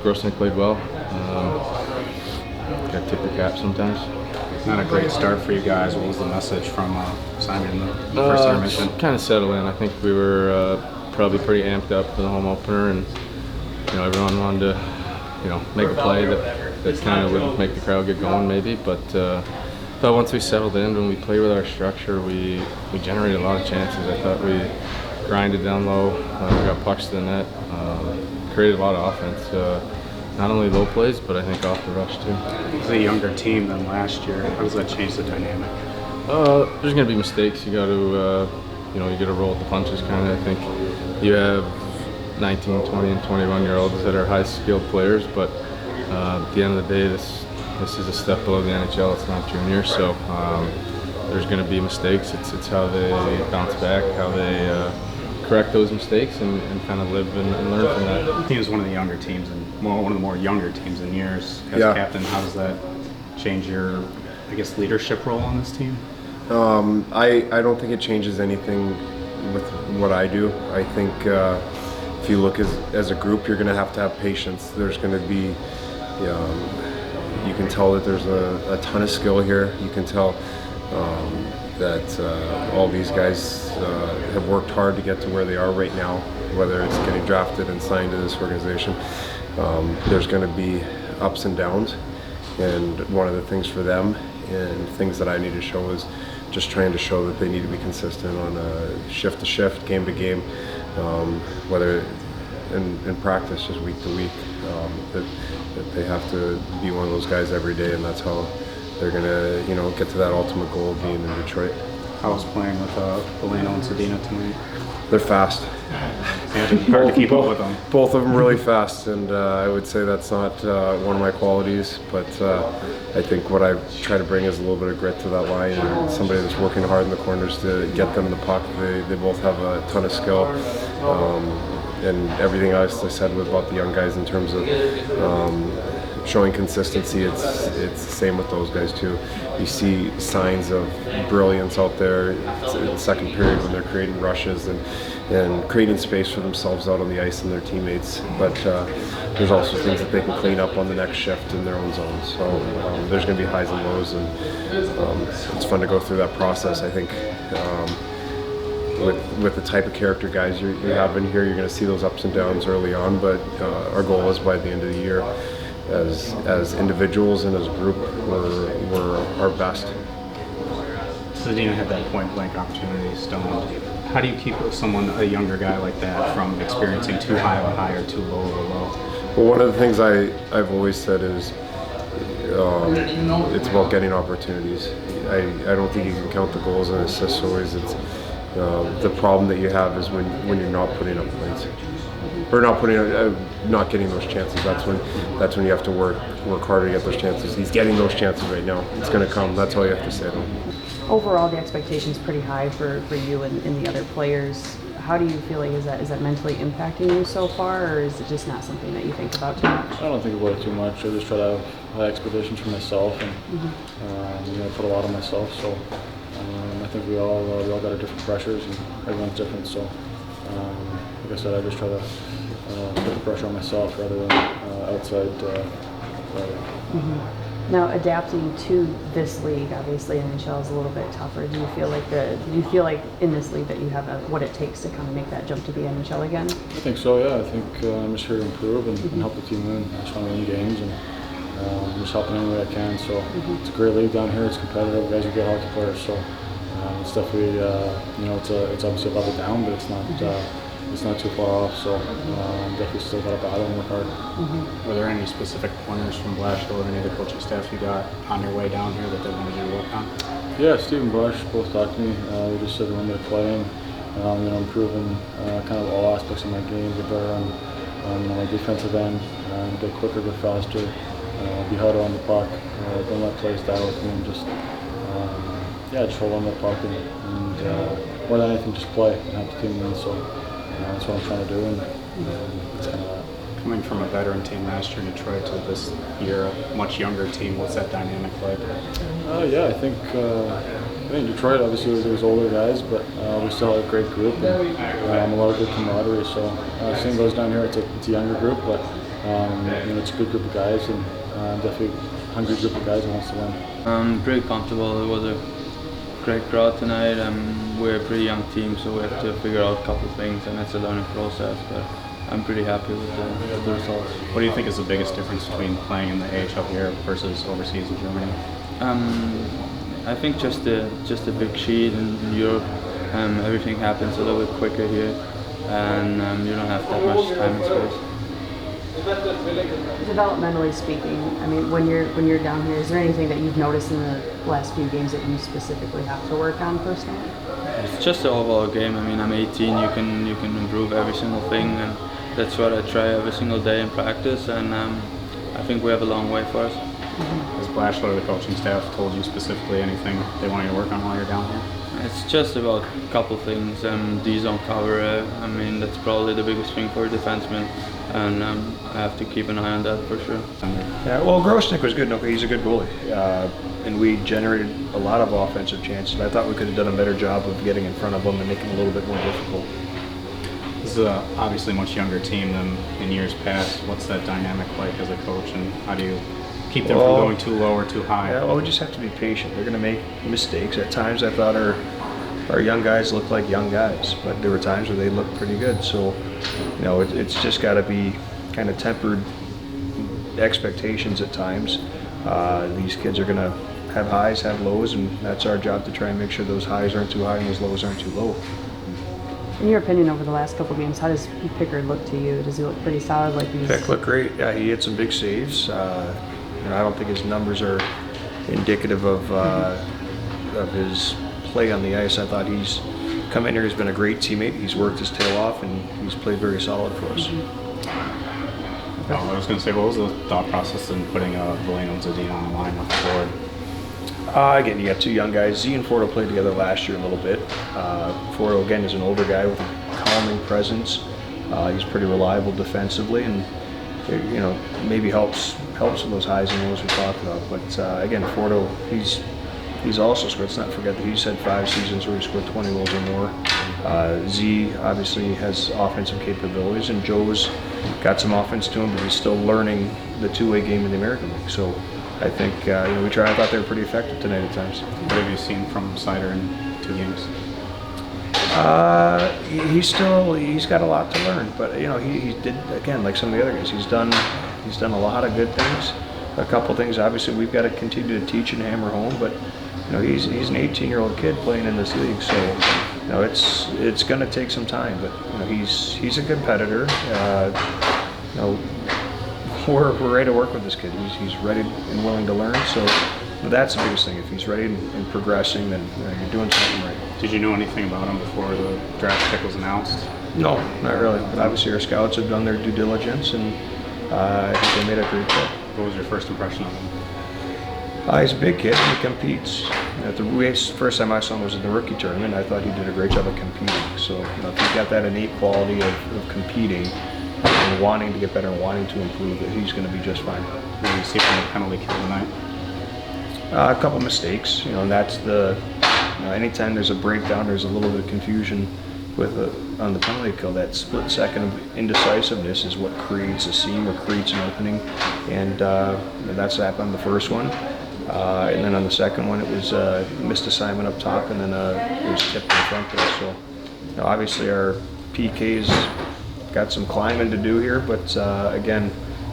Grosenick played well. Got to tip your cap sometimes. Not a great start for you guys. What was the message from Simon in the first intermission? Kind of settle in. I think we were probably pretty amped up for the home opener, and everyone wanted to make a play that kind of would make the crowd get going maybe. But thought once we settled in, when we played with our structure, we generated a lot of chances. I thought we grinded down low, we got pucks to the net, created a lot of offense. Not only low plays, but I think off the rush too. It's a younger team than last year. How does that change the dynamic? There's going to be mistakes. You got to, you got to roll with the punches. Kind of. I think you have 19, 20, and 21-year-olds that are high-skilled players, but at the end of the day, this is a step below the NHL. It's not junior, so there's going to be mistakes. It's how they bounce back, how they correct those mistakes, and kind of live and learn from that. The team is one of the younger teams, and one of the more younger teams in years. As captain, how does that change your, leadership role on this team? I don't think it changes anything with what I do. I think if you look as a group, you're going to have patience. There's going to be, you can tell that there's a ton of skill here. You can tell that all these guys have worked hard to get to where they are right now, whether it's getting drafted and signed to this organization. There's going to be ups and downs, and one of the things for them and things that I need to show is just trying to show that they need to be consistent on a shift to shift, game to game, whether in practice, just week to week, that they have to be one of those guys every day, and that's how they're going to, get to that ultimate goal of being in Detroit. I was playing with Boleno and Sedina tonight. They're fast. Hard to keep up with them. Both of them really fast, and I would say that's not one of my qualities, but I think what I try to bring is a little bit of grit to that line, and somebody that's working hard in the corners to get them the puck. They both have a ton of skill. And everything else I said about the young guys in terms of showing consistency, it's the same with those guys too. You see signs of brilliance out there in the second period when they're creating rushes and creating space for themselves out on the ice and their teammates. But there's also things that they can clean up on the next shift in their own zone. So there's going to be highs and lows, and it's fun to go through that process. I think with the type of character guys you have in here, you're going to see those ups and downs early on, but our goal is by the end of the year, as individuals and as a group, we're our best. Sedina had that point blank opportunity stoned. How do you keep a younger guy like that from experiencing too high of a high or too low of a low? Well, one of the things I've always said is it's about getting opportunities. I don't think you can count the goals and assists always. It's the problem that you have is when you're not putting up points, or not getting those chances. That's when you have to work harder to get those chances. He's getting those chances right now. It's going to come. That's all you have to say to him. Overall, the expectation's pretty high for you and the other players. How do you feel like is that mentally impacting you so far, or is it just not something that you think about too much? I don't think about it too much. I just try to have high expectations for myself, and put a lot on myself. So I think we all got our different pressures, and everyone's different. So like I said, I just try to put the pressure on myself rather than outside. Now, adapting to this league, obviously NHL is a little bit tougher. Do you feel like in this league that you have what it takes to kind of make that jump to the NHL again? I think so. Yeah, I think I'm just here to improve and help the team win. I just want to win games, and I'm just helping any way I can. So it's a great league down here. It's competitive. Guys are good hockey players. So it's definitely it's obviously above and down, but it's not too far off, so definitely still got to battle and work hard. Were there any specific pointers from Blash or any of the coaching staff you got on your way down here that they wanted you to work on? Yeah, Steve and Blash both talked to me. They just said they wanted me to play and improving kind of all aspects of my game, get better on my defensive end, get quicker, get faster, be harder on the puck, don't let plays die with me, and just hold on the puck and more than anything, just play and help the team win. So that's what I'm trying to do, and it's kind of that. Coming from a veteran team last year in Detroit to this year, a much younger team, what's that dynamic like? I think Detroit obviously there was older guys, but we still had a great group and a lot of good camaraderie. So same goes down here. It's a younger group, but It's a good group of guys, and definitely a hungry group of guys that wants to win. I'm pretty comfortable. It was a great crowd tonight. We're a pretty young team, so we have to figure out a couple of things, and it's a learning process. But I'm pretty happy with the results. What do you think is the biggest difference between playing in the AHL here versus overseas in Germany? I think just a big sheet in Europe. Everything happens a little bit quicker here, and you don't have that much time and space. Developmentally speaking, I mean, when you're down here, is there anything that you've noticed in the last few games that you specifically have to work on personally? It's just the overall game. I mean, I'm 18. You can improve every single thing, and that's what I try every single day in practice. And I think we have a long way for us. Has Blashler or the coaching staff told you specifically anything they want you to work on while you're down here? It's just about a couple things. D-zone cover. I mean, that's probably the biggest thing for a defenseman, and I have to keep an eye on that for sure. Yeah, well, Grosenick was good. No, he's a good goalie, and we generated a lot of offensive chances. I thought we could have done a better job of getting in front of them and making it a little bit more difficult. This is obviously a much younger team than in years past. What's that dynamic like as a coach, and how do you keep them from going too low or too high? Yeah, well, we just have to be patient. They're going to make mistakes. At times, I thought our young guys looked like young guys, but there were times where they looked pretty good. So, it's just got to be kind of tempered expectations at times. These kids are going to have highs, have lows, and that's our job to try and make sure those highs aren't too high and those lows aren't too low. In your opinion, over the last couple games, how does Pickard look to you? Does he look pretty solid? Pick looked great. Yeah, he hit some big saves. I don't think his numbers are indicative of his play on the ice. I thought he's come in here, he's been a great teammate. He's worked his tail off, and he's played very solid for us. I was going to say, what was the thought process in putting Valeno and Zadina on the line with Ford? Again, you got two young guys. Z and Fordo played together last year a little bit. Fordo, again, is an older guy with a calming presence. He's pretty reliable defensively, and maybe helps with those highs and lows we talked about. But again, Fordo, he's also scored. Let's not forget that he's had 5 seasons where he scored 20 goals or more. Z obviously has offensive capabilities, and Joe's got some offense to him, but he's still learning the two-way game in the American League. So I think I thought they were pretty effective tonight at times. What have you seen from Seider in 2 games? He's got a lot to learn, but he did, again, like some of the other guys. He's done a lot of good things. A couple things obviously we've got to continue to teach and hammer home, but he's an 18-year-old kid playing in this league, so it's going to take some time. But he's a competitor. We're ready to work with this kid. He's ready and willing to learn. So that's the biggest thing. If he's ready and progressing, then you're doing something right. Did you know anything about him before the draft pick was announced? No, not really. But obviously our scouts have done their due diligence, and I think they made a great pick. What was your first impression of him? He's a big kid and he competes. The first time I saw him was in the rookie tournament. I thought he did a great job of competing. So if he's got that innate quality of competing and wanting to get better and wanting to improve, he's going to be just fine. What did you see from the penalty kill tonight? A couple mistakes, and that's anytime there's a breakdown, there's a little bit of confusion on the penalty kill. That split second of indecisiveness is what creates a seam or creates an opening, and that's what happened on the first one. And then on the second one, it was missed assignment up top, and then it was tipped in front there. So obviously our PK's got some climbing to do here, but again,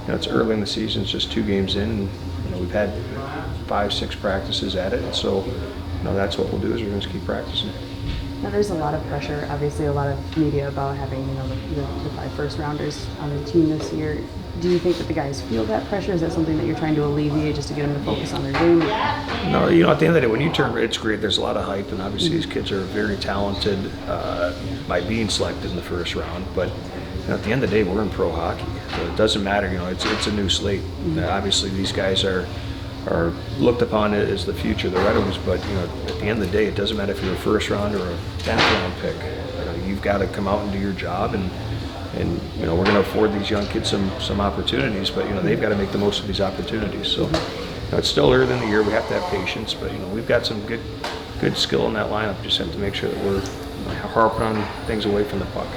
it's early in the season. It's just 2 games in, and we've had 5-6 practices at it. And so that's what we'll do, is we're going to keep practicing. Now there's a lot of pressure, obviously a lot of media about having the 5 first-rounders on the team this year. Do you think that the guys feel that pressure? Is that something that you're trying to alleviate just to get them to focus on their game? No, at the end of the day, when you turn, it's great. There's a lot of hype, and obviously these kids are very talented by being selected in the first round. But at the end of the day, we're in pro hockey, so it doesn't matter. It's a new slate. Obviously, these guys are looked upon as the future, the Red, but at the end of the day, it doesn't matter if you're a first round or a 10th round pick. You've got to come out and do your job, and we're going to afford these young kids some opportunities, but they've got to make the most of these opportunities. So it's still early in the year. We have to have patience, but we've got some good skill in that lineup. Just have to make sure that we're harping on things away from the puck.